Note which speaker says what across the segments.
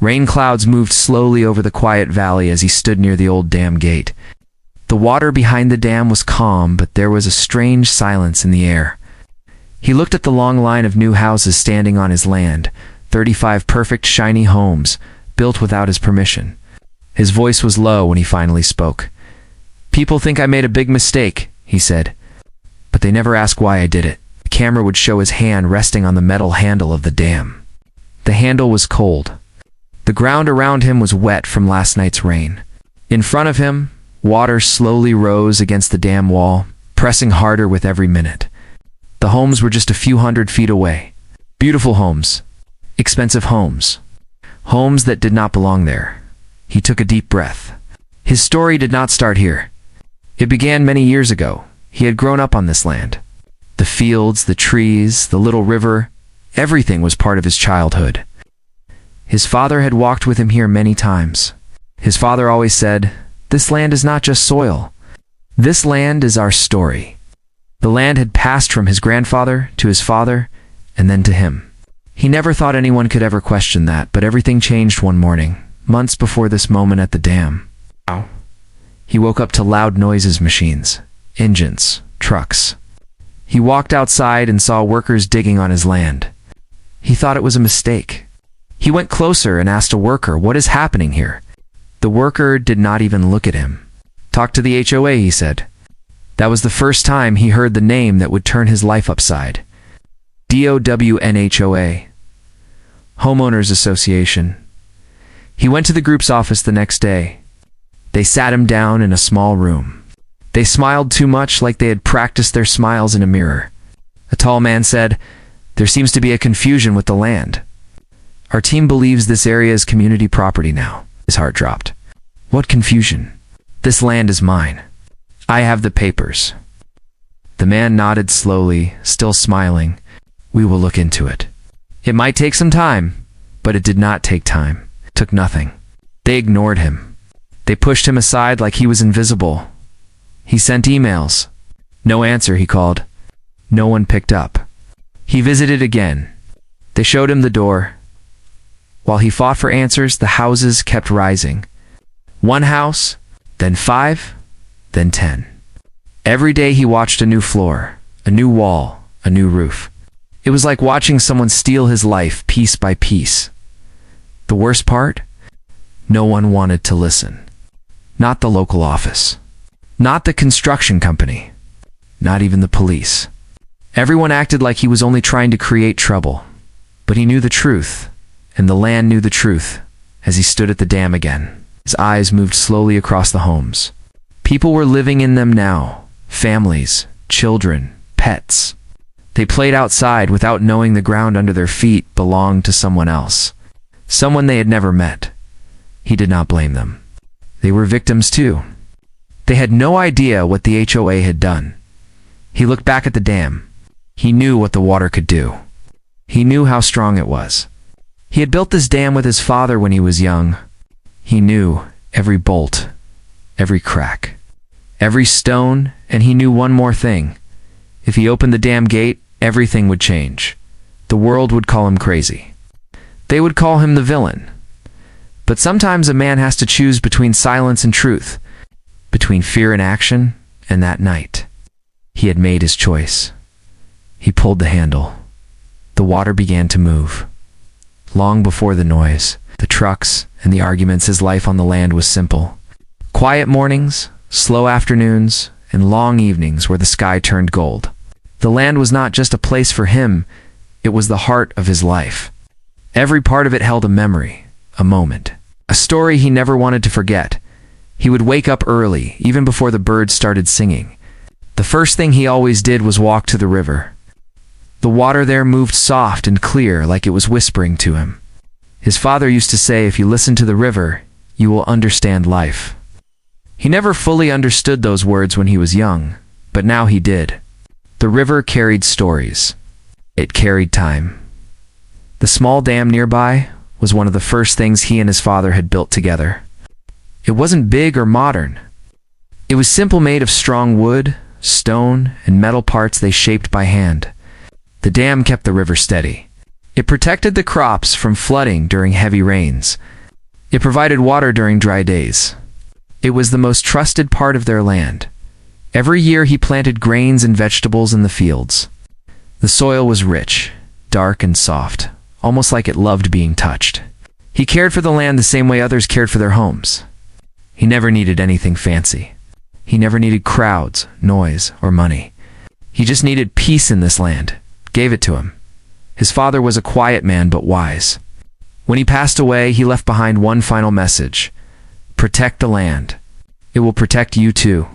Speaker 1: Rain clouds moved slowly over the quiet valley as he stood near the old dam gate. The water behind the dam was calm, but there was a strange silence in the air. He looked at the long line of new houses standing on his land, 35 perfect, shiny homes, built without his permission. His voice was low when he finally spoke. "People think I made a big mistake," he said, "but they never ask why I did it." The camera would show his hand resting on the metal handle of the dam. The handle was cold. The ground around him was wet from last night's rain. In front of him, water slowly rose against the dam wall, pressing harder with every minute. The homes were just a few 100 feet away. Beautiful homes. Expensive homes. Homes that did not belong there. He took a deep breath. His story did not start here. It began many years ago. He had grown up on this land. The fields, the trees, the little river, everything was part of his childhood. His father had walked with him here many times. His father always said, "This land is not just soil. This land is our story." The land had passed from his grandfather to his father, and then to him. He never thought anyone could ever question that, but everything changed one morning, months before this moment at the dam. He woke up to loud noises, machines, engines, trucks. He walked outside and saw workers digging on his land. He thought it was a mistake. He went closer and asked a worker, "What is happening here?" The worker did not even look at him. "Talk to the HOA," he said. That was the first time he heard the name that would turn his life upside. DOWNHOA, Homeowners Association. He went to the group's office the next day. They sat him down in a small room. They smiled too much, like they had practiced their smiles in a mirror. A tall man said, "There seems to be a confusion with the land. Our team believes this area is community property now." His heart dropped. "What confusion? This land is mine. I have the papers." The man nodded slowly, still smiling. "We will look into it." It might take some time, but it did not take time. It took nothing. They ignored him. They pushed him aside like he was invisible. He sent emails. No answer, he called. No one picked up. He visited again. They showed him the door. While he fought for answers, the houses kept rising. One house, then 5, then 10. Every day he watched a new floor, a new wall, a new roof. It was like watching someone steal his life piece by piece. The worst part? No one wanted to listen. Not the local office. Not the construction company. Not even the police. Everyone acted like he was only trying to create trouble. But he knew the truth, and the land knew the truth, as he stood at the dam again. His eyes moved slowly across the homes. People were living in them now. Families, children, pets. They played outside without knowing the ground under their feet belonged to someone else. Someone they had never met. He did not blame them. They were victims too. They had no idea what the HOA had done. He looked back at the dam. He knew what the water could do. He knew how strong it was. He had built this dam with his father when he was young. He knew every bolt, every crack, every stone, and he knew one more thing. If he opened the dam gate, everything would change. The world would call him crazy. They would call him the villain. But sometimes a man has to choose between silence and truth, between fear and action, and that night. He had made his choice. He pulled the handle. The water began to move. Long before the noise, the trucks, and the arguments, his life on the land was simple. Quiet mornings, slow afternoons, and long evenings where the sky turned gold. The land was not just a place for him, it was the heart of his life. Every part of it held a memory, a moment, a story he never wanted to forget. He would wake up early, even before the birds started singing. The first thing he always did was walk to the river. The water there moved soft and clear, like it was whispering to him. His father used to say, "If you listen to the river, you will understand life." He never fully understood those words when he was young, but now he did. The river carried stories. It carried time. The small dam nearby was one of the first things he and his father had built together. It wasn't big or modern. It was simple, made of strong wood, stone, and metal parts they shaped by hand. The dam kept the river steady. It protected the crops from flooding during heavy rains. It provided water during dry days. It was the most trusted part of their land. Every year he planted grains and vegetables in the fields. The soil was rich, dark and soft, almost like it loved being touched. He cared for the land the same way others cared for their homes. He never needed anything fancy. He never needed crowds, noise, or money. He just needed peace in this land. Gave it to him. His father was a quiet man but wise. When he passed away, he left behind one final message. Protect the land. It will protect you too.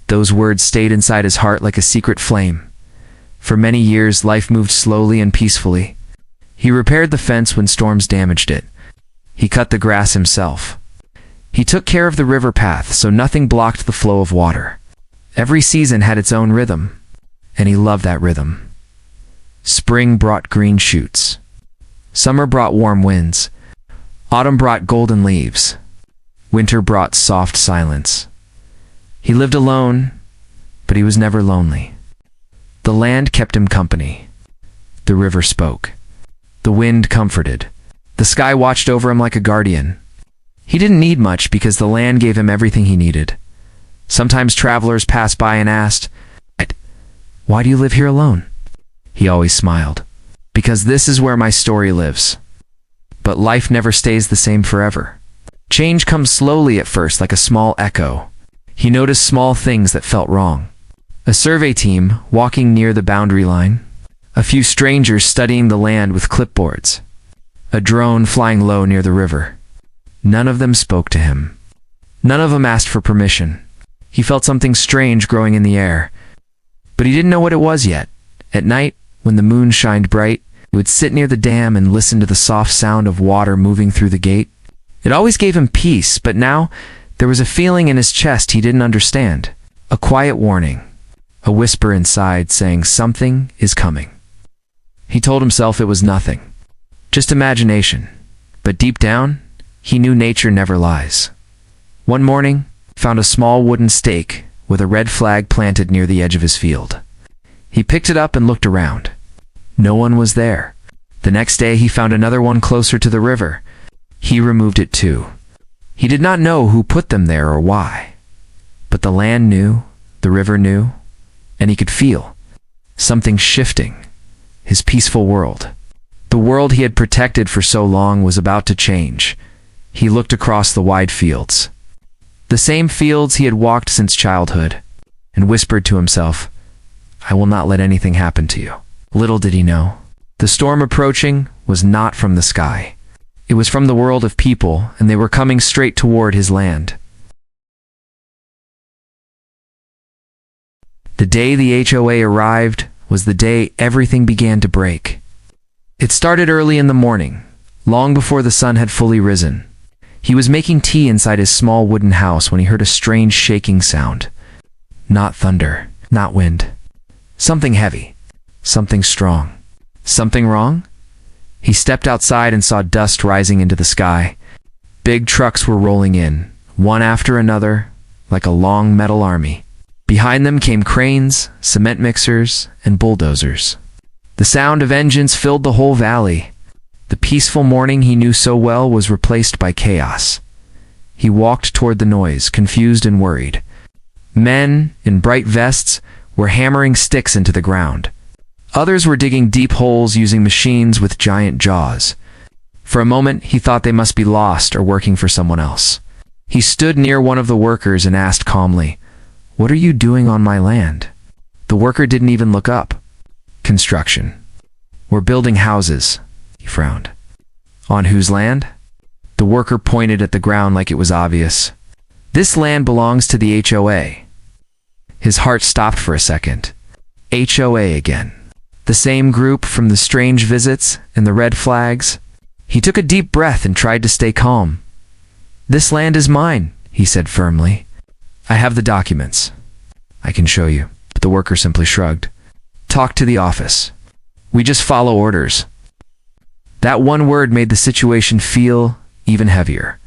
Speaker 1: Those words stayed inside his heart like a secret flame. For many years, life moved slowly and peacefully. He repaired the fence when storms damaged it. He cut the grass himself. He took care of the river path so nothing blocked the flow of water. Every season had its own rhythm, and he loved that rhythm. Spring brought green shoots. Summer brought warm winds. Autumn brought golden leaves. Winter brought soft silence. He lived alone, but he was never lonely. The land kept him company. The river spoke. The wind comforted. The sky watched over him like a guardian. He didn't need much because the land gave him everything he needed. Sometimes travelers passed by and asked, "Why do you live here alone?" He always smiled, "Because this is where my story lives." But life never stays the same forever. Change comes slowly at first, like a small echo. He noticed small things that felt wrong. A survey team walking near the boundary line. A few strangers studying the land with clipboards. A drone flying low near the river. None of them spoke to him. None of them asked for permission. He felt something strange growing in the air, but he didn't know what it was yet. At night, when the moon shined bright, he would sit near the dam and listen to the soft sound of water moving through the gate. It always gave him peace, but now there was a feeling in his chest he didn't understand. A quiet warning. A whisper inside saying something is coming. He told himself it was nothing. Just imagination. But deep down, he knew nature never lies. One morning, he found a small wooden stake with a red flag planted near the edge of his field. He picked it up and looked around. No one was there. The next day he found another one closer to the river. He removed it too. He did not know who put them there or why. But the land knew, the river knew, and he could feel something shifting. His peaceful world. The world he had protected for so long was about to change. He looked across the wide fields. The same fields he had walked since childhood, and whispered to himself, "I will not let anything happen to you." Little did he know, the storm approaching was not from the sky. It was from the world of people, and they were coming straight toward his land. The day the HOA arrived was the day everything began to break. It started early in the morning, long before the sun had fully risen. He was making tea inside his small wooden house when he heard a strange shaking sound. Not thunder, not wind. Something heavy. Something strong. Something wrong? He stepped outside and saw dust rising into the sky. Big trucks were rolling in, one after another, like a long metal army. Behind them came cranes, cement mixers, and bulldozers. The sound of engines filled the whole valley. The peaceful morning he knew so well was replaced by chaos. He walked toward the noise, confused and worried. Men, in bright vests, were hammering sticks into the ground. Others were digging deep holes using machines with giant jaws. For a moment, he thought they must be lost or working for someone else. He stood near one of the workers and asked calmly, "What are you doing on my land?" The worker didn't even look up. "Construction. We're building houses," he frowned. "On whose land?" The worker pointed at the ground like it was obvious. "This land belongs to the HOA." His heart stopped for a second. HOA again. The same group from the strange visits and the red flags. He took a deep breath and tried to stay calm. "This land is mine," he said firmly. "I have the documents. I can show you." But the worker simply shrugged. "Talk to the office. We just follow orders." That one word made the situation feel even heavier.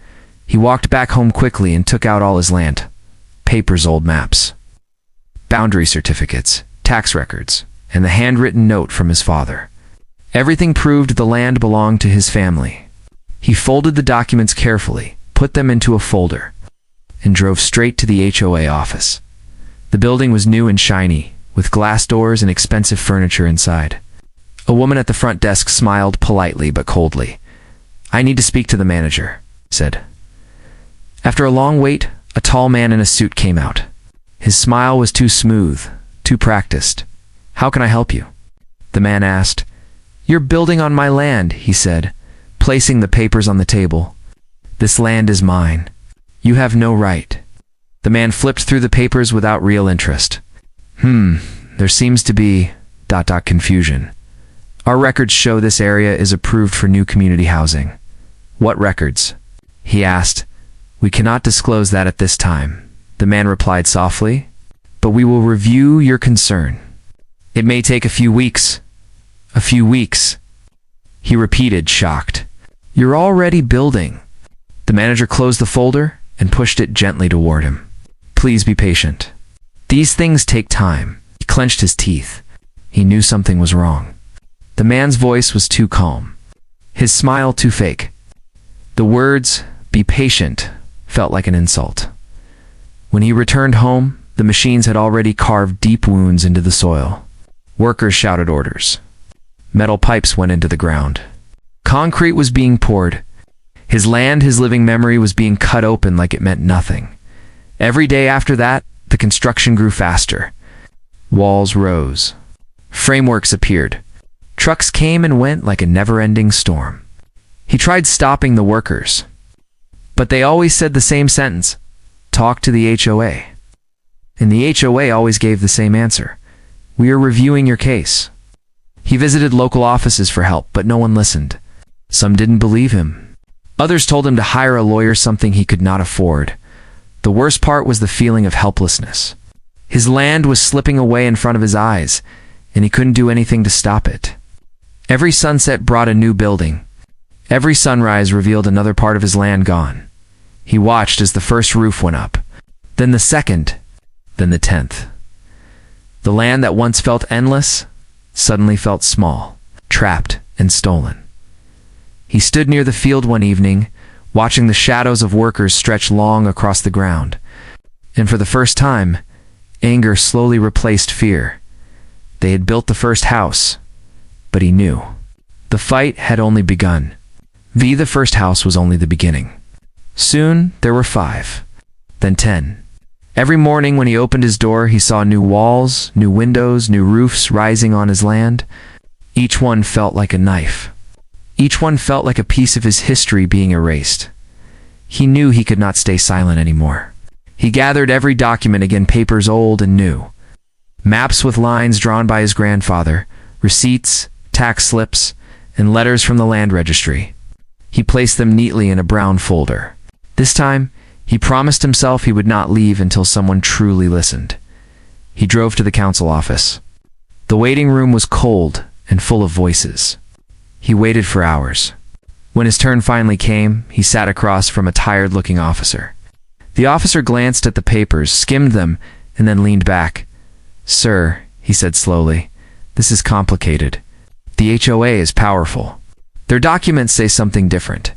Speaker 1: He walked back home quickly and took out all his land. Papers, old maps, boundary certificates, tax records, and the handwritten note from his father. Everything proved the land belonged to his family. He folded the documents carefully, put them into a folder, and drove straight to the HOA office. The building was new and shiny, with glass doors and expensive furniture inside. A woman at the front desk smiled politely but coldly. "I need to speak to the manager," said. After a long wait, a tall man in a suit came out. His smile was too smooth, too practiced. "How can I help you?" the man asked. "You're building on my land," he said, placing the papers on the table. "This land is mine. You have no right." The man flipped through the papers without real interest. There seems to be ... confusion. "Our records show this area is approved for new community housing." "What records?" he asked. "We cannot disclose that at this time," the man replied softly, "but we will review your concern. It may take a few weeks." "A few weeks," he repeated, shocked. "You're already building." The manager closed the folder and pushed it gently toward him. "Please be patient. These things take time." He clenched his teeth. He knew something was wrong. The man's voice was too calm, his smile too fake. The words, "be patient," felt like an insult. When he returned home, the machines had already carved deep wounds into the soil. Workers shouted orders. Metal pipes went into the ground. Concrete was being poured. His land, his living memory, was being cut open like it meant nothing. Every day after that, the construction grew faster. Walls rose. Frameworks appeared. Trucks came and went like a never-ending storm. He tried stopping the workers, but they always said the same sentence: "Talk to the HOA." And the HOA always gave the same answer: "We are reviewing your case." He visited local offices for help, but no one listened. Some didn't believe him. Others told him to hire a lawyer, something he could not afford. The worst part was the feeling of helplessness. His land was slipping away in front of his eyes, and he couldn't do anything to stop it. Every sunset brought a new building. Every sunrise revealed another part of his land gone. He watched as the first roof went up, then the second, then the 10th. The land that once felt endless suddenly felt small, trapped, and stolen. He stood near the field one evening, watching the shadows of workers stretch long across the ground. And for the first time, anger slowly replaced fear. They had built the first house, but he knew. The fight had only begun. The first house was only the beginning. Soon, there were 5, then 10. Every morning when he opened his door, he saw new walls, new windows, new roofs rising on his land. Each one felt like a knife. Each one felt like a piece of his history being erased. He knew he could not stay silent anymore. He gathered every document again, papers old and new. Maps with lines drawn by his grandfather, receipts, tax slips, and letters from the land registry. He placed them neatly in a brown folder. This time, he promised himself he would not leave until someone truly listened. He drove to the council office. The waiting room was cold and full of voices. He waited for hours. When his turn finally came, he sat across from a tired-looking officer. The officer glanced at the papers, skimmed them, and then leaned back. "Sir," he said slowly, "this is complicated. The HOA is powerful. Their documents say something different.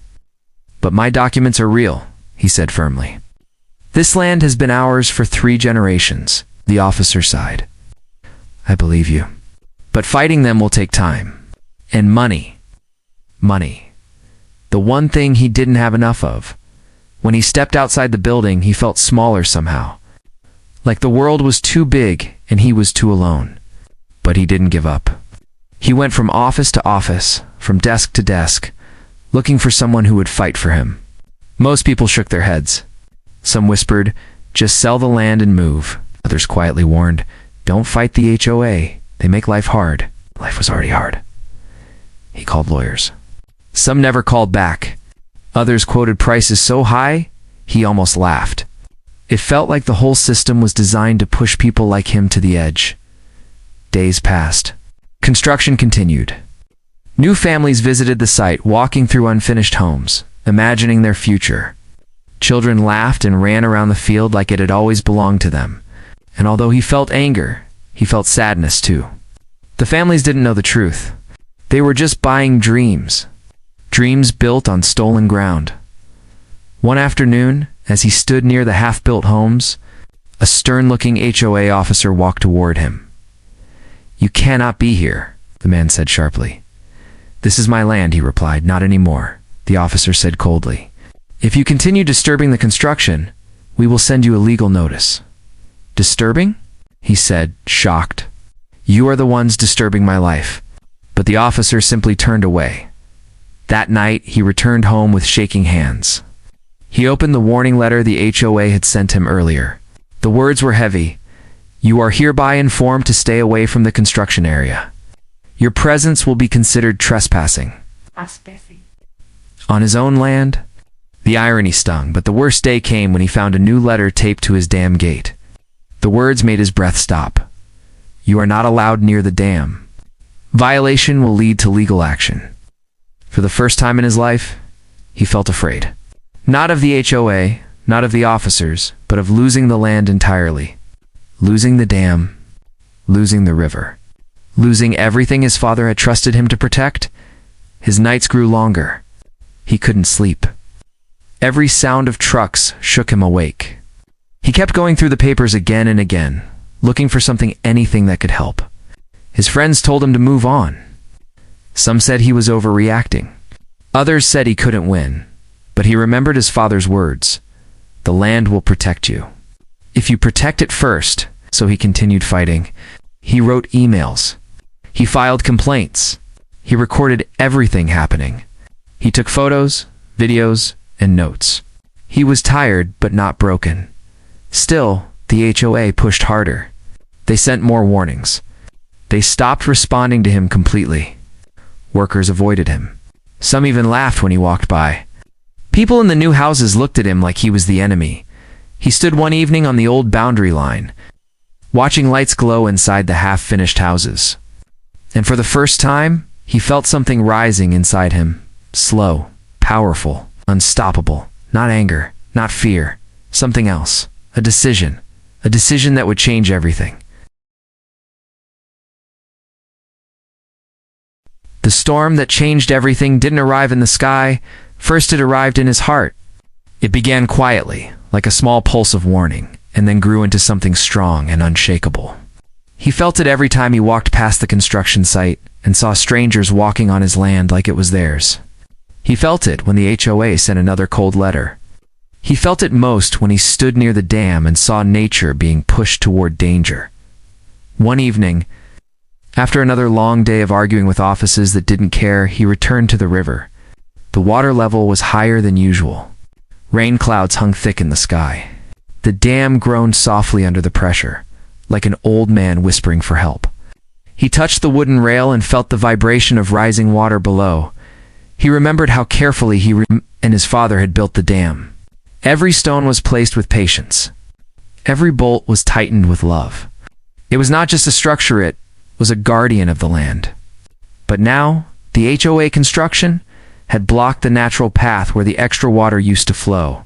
Speaker 1: But my documents are real," he said firmly. "This land has been ours for 3 generations, the officer sighed. "I believe you. But fighting them will take time. And money. Money. The one thing he didn't have enough of. When he stepped outside the building, he felt smaller somehow. Like the world was too big and he was too alone. But he didn't give up. He went from office to office, from desk to desk, looking for someone who would fight for him. Most people shook their heads. Some whispered, "Just sell the land and move." Others quietly warned, "Don't fight the HOA. They make life hard." Life was already hard. He called lawyers. Some never called back. Others quoted prices so high, he almost laughed. It felt like the whole system was designed to push people like him to the edge. Days passed. Construction continued. New families visited the site, walking through unfinished homes, imagining their future. Children laughed and ran around the field like it had always belonged to them. And although he felt anger, he felt sadness too. The families didn't know the truth. They were just buying dreams. Dreams built on stolen ground. One afternoon, as he stood near the half-built homes, a stern-looking HOA officer walked toward him. "You cannot be here," the man said sharply. "This is my land," he replied. "Not anymore," the officer said coldly. "If you continue disturbing the construction, we will send you a legal notice." "Disturbing?" he said, shocked. "You are the ones disturbing my life." But the officer simply turned away. That night, he returned home with shaking hands. He opened the warning letter the HOA had sent him earlier. The words were heavy. "You are hereby informed to stay away from the construction area. Your presence will be considered trespassing." On his own land? The irony stung, but the worst day came when he found a new letter taped to his dam gate. The words made his breath stop. "You are not allowed near the dam. Violation will lead to legal action." For the first time in his life, he felt afraid. Not of the HOA, not of the officers, but of losing the land entirely. Losing the dam, losing the river, losing everything his father had trusted him to protect. His nights grew longer. He couldn't sleep. Every sound of trucks shook him awake. He kept going through the papers again and again, looking for anything that could help. His friends told him to move on. Some said he was overreacting. Others said he couldn't win. But he remembered his father's words. "The land will protect you. If you protect it first," so he continued fighting. He wrote emails. He filed complaints. He recorded everything happening. He took photos, videos, and notes. He was tired, but not broken. Still, the HOA pushed harder. They sent more warnings. They stopped responding to him completely. Workers avoided him. Some even laughed when he walked by. People in the new houses looked at him like he was the enemy. He stood one evening on the old boundary line, watching lights glow inside the half-finished houses. And for the first time, he felt something rising inside him. Slow, powerful, unstoppable. Not anger, not fear. Something else. A decision. A decision that would change everything. The storm that changed everything didn't arrive in the sky. First it arrived in his heart. It began quietly, like a small pulse of warning, and then grew into something strong and unshakable. He felt it every time he walked past the construction site and saw strangers walking on his land like it was theirs. He felt it when the HOA sent another cold letter. He felt it most when he stood near the dam and saw nature being pushed toward danger. One evening, after another long day of arguing with offices that didn't care, he returned to the river. The water level was higher than usual. Rain clouds hung thick in the sky. The dam groaned softly under the pressure, like an old man whispering for help. He touched the wooden rail and felt the vibration of rising water below. He remembered how carefully he and his father had built the dam. Every stone was placed with patience. Every bolt was tightened with love. It was not just a structure, it was a guardian of the land. But now, the HOA construction had blocked the natural path where the extra water used to flow.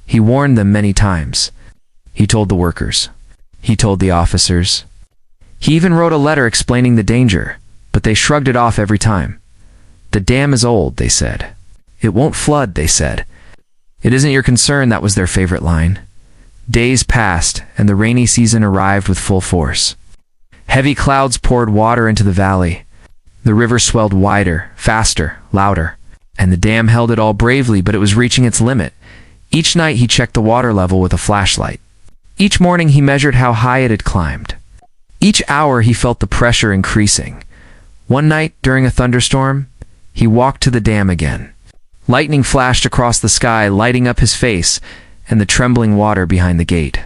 Speaker 1: He warned them many times. He told the workers. He told the officers. He even wrote a letter explaining the danger, but they shrugged it off every time. "The dam is old," they said. "It won't flood," they said. "It isn't your concern," that was their favorite line. Days passed, and the rainy season arrived with full force. Heavy clouds poured water into the valley. The river swelled wider, faster, louder, and the dam held it all bravely, but it was reaching its limit. Each night he checked the water level with a flashlight. Each morning he measured how high it had climbed. Each hour he felt the pressure increasing. One night, during a thunderstorm, he walked to the dam again. Lightning flashed across the sky, lighting up his face and the trembling water behind the gate.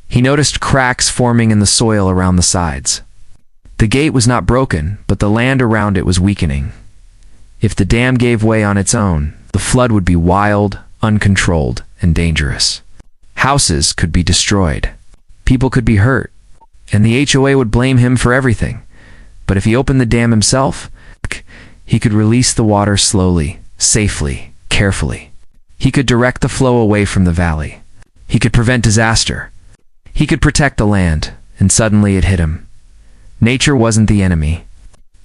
Speaker 1: He noticed cracks forming in the soil around the sides. The gate was not broken, but the land around it was weakening. If the dam gave way on its own, the flood would be wild, uncontrolled, and dangerous. Houses could be destroyed. People could be hurt. And the HOA would blame him for everything. But if he opened the dam himself, he could release the water slowly, safely, carefully. He could direct the flow away from the valley. He could prevent disaster. He could protect the land, and suddenly it hit him. Nature wasn't the enemy.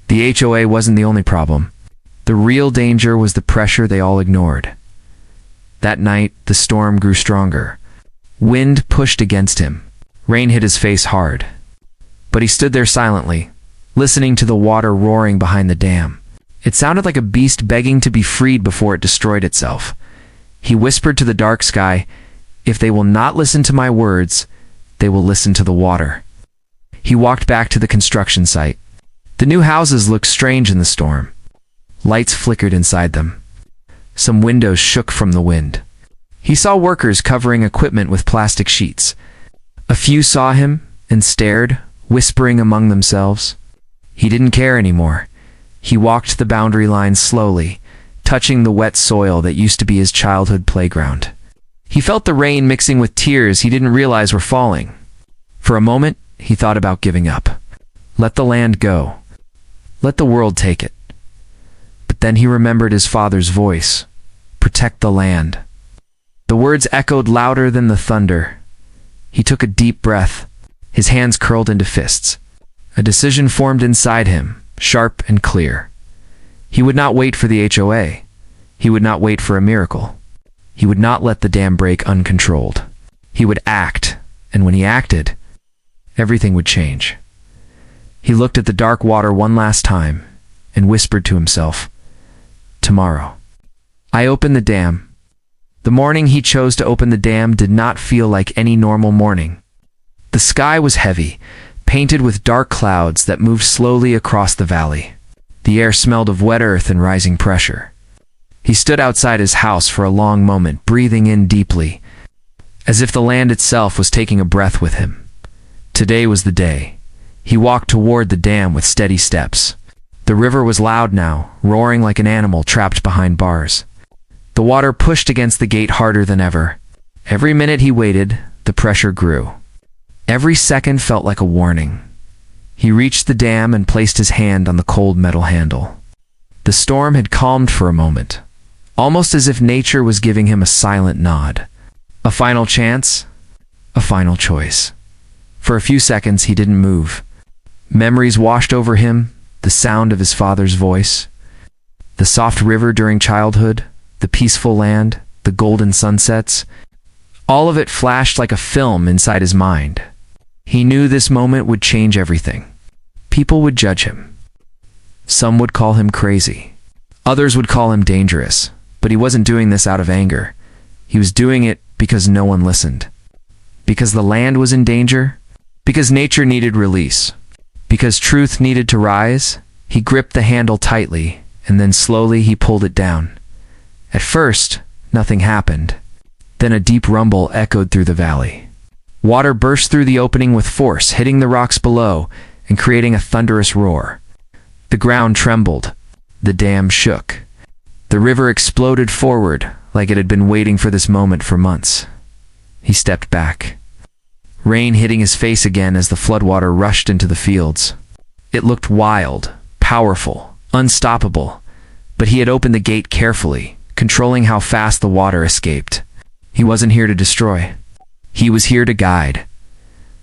Speaker 1: The HOA wasn't the only problem. The real danger was the pressure they all ignored. That night, the storm grew stronger. Wind pushed against him. Rain hit his face hard. But he stood there silently, listening to the water roaring behind the dam. It sounded like a beast begging to be freed before it destroyed itself. He whispered to the dark sky, "If they will not listen to my words, they will listen to the water." He walked back to the construction site. The new houses looked strange in the storm. Lights flickered inside them. Some windows shook from the wind. He saw workers covering equipment with plastic sheets. A few saw him and stared, whispering among themselves. He didn't care anymore. He walked the boundary line slowly, touching the wet soil that used to be his childhood playground. He felt the rain mixing with tears he didn't realize were falling. For a moment, he thought about giving up. Let the land go. Let the world take it. But then he remembered his father's voice. Protect the land. The words echoed louder than the thunder. He took a deep breath. His hands curled into fists. A decision formed inside him, sharp and clear. He would not wait for the HOA. He would not wait for a miracle. He would not let the dam break uncontrolled. He would act, and when he acted, everything would change. He looked at the dark water one last time and whispered to himself, "Tomorrow." I opened the dam. The morning he chose to open the dam did not feel like any normal morning. The sky was heavy, painted with dark clouds that moved slowly across the valley. The air smelled of wet earth and rising pressure. He stood outside his house for a long moment, breathing in deeply, as if the land itself was taking a breath with him. Today was the day. He walked toward the dam with steady steps. The river was loud now, roaring like an animal trapped behind bars. The water pushed against the gate harder than ever. Every minute he waited, the pressure grew. Every second felt like a warning. He reached the dam and placed his hand on the cold metal handle. The storm had calmed for a moment, almost as if nature was giving him a silent nod. A final chance, a final choice. For a few seconds he didn't move. Memories washed over him, the sound of his father's voice, the soft river during childhood, the peaceful land, the golden sunsets. All of it flashed like a film inside his mind. He knew this moment would change everything. People would judge him. Some would call him crazy. Others would call him dangerous. But he wasn't doing this out of anger. He was doing it because no one listened. Because the land was in danger. Because nature needed release. Because truth needed to rise. He gripped the handle tightly, and then slowly he pulled it down. At first, nothing happened. Then a deep rumble echoed through the valley. Water burst through the opening with force, hitting the rocks below and creating a thunderous roar. The ground trembled. The dam shook. The river exploded forward like it had been waiting for this moment for months. He stepped back. Rain hitting his face again as the floodwater rushed into the fields. It looked wild, powerful, unstoppable, but he had opened the gate carefully, controlling how fast the water escaped. He wasn't here to destroy. He was here to guide.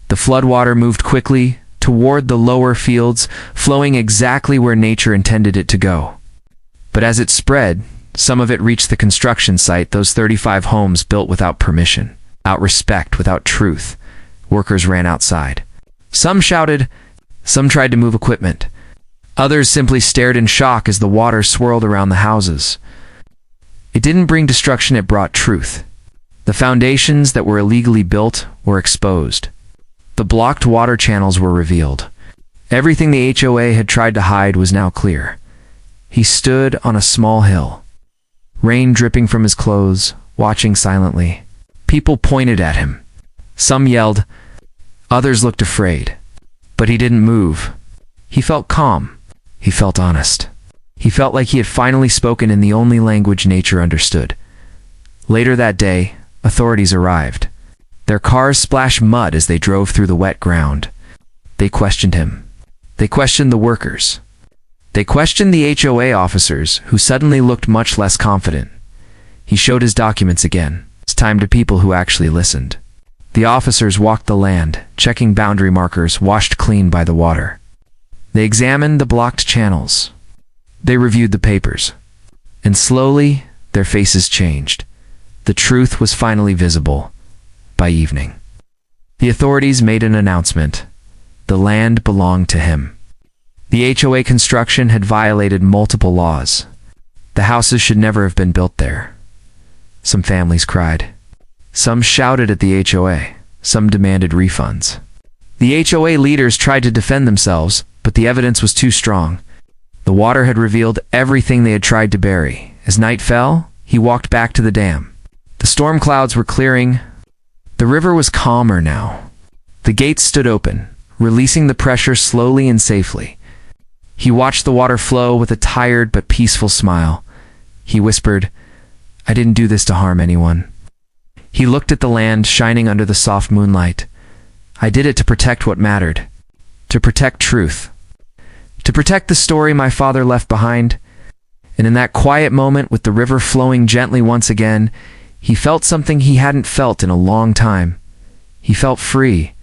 Speaker 1: The floodwater moved quickly toward the lower fields, flowing exactly where nature intended it to go. But as it spread, some of it reached the construction site, those 35 homes built without permission, without respect, without truth. Workers ran outside. Some shouted, some tried to move equipment. Others simply stared in shock as the water swirled around the houses. It didn't bring destruction, it brought truth. The foundations that were illegally built were exposed. The blocked water channels were revealed. Everything the HOA had tried to hide was now clear. He stood on a small hill, rain dripping from his clothes, watching silently. People pointed at him. Some yelled. Others looked afraid. But he didn't move. He felt calm. He felt honest. He felt like he had finally spoken in the only language nature understood. Later that day, authorities arrived. Their cars splashed mud as they drove through the wet ground. They questioned him. They questioned the workers. They questioned the HOA officers, who suddenly looked much less confident. He showed his documents again, this time to people who actually listened. The officers walked the land, checking boundary markers washed clean by the water. They examined the blocked channels. They reviewed the papers. And slowly, their faces changed. The truth was finally visible by evening. The authorities made an announcement. The land belonged to him. The HOA construction had violated multiple laws. The houses should never have been built there. Some families cried. Some shouted at the HOA. Some demanded refunds. The HOA leaders tried to defend themselves, but the evidence was too strong. The water had revealed everything they had tried to bury. As night fell, he walked back to the dam. The storm clouds were clearing. The river was calmer now. The gates stood open, releasing the pressure slowly and safely. He watched the water flow with a tired but peaceful smile. He whispered, "I didn't do this to harm anyone." He looked at the land shining under the soft moonlight. "I did it to protect what mattered. To protect truth. To protect the story my father left behind." And in that quiet moment, with the river flowing gently once again, he felt something he hadn't felt in a long time. He felt free.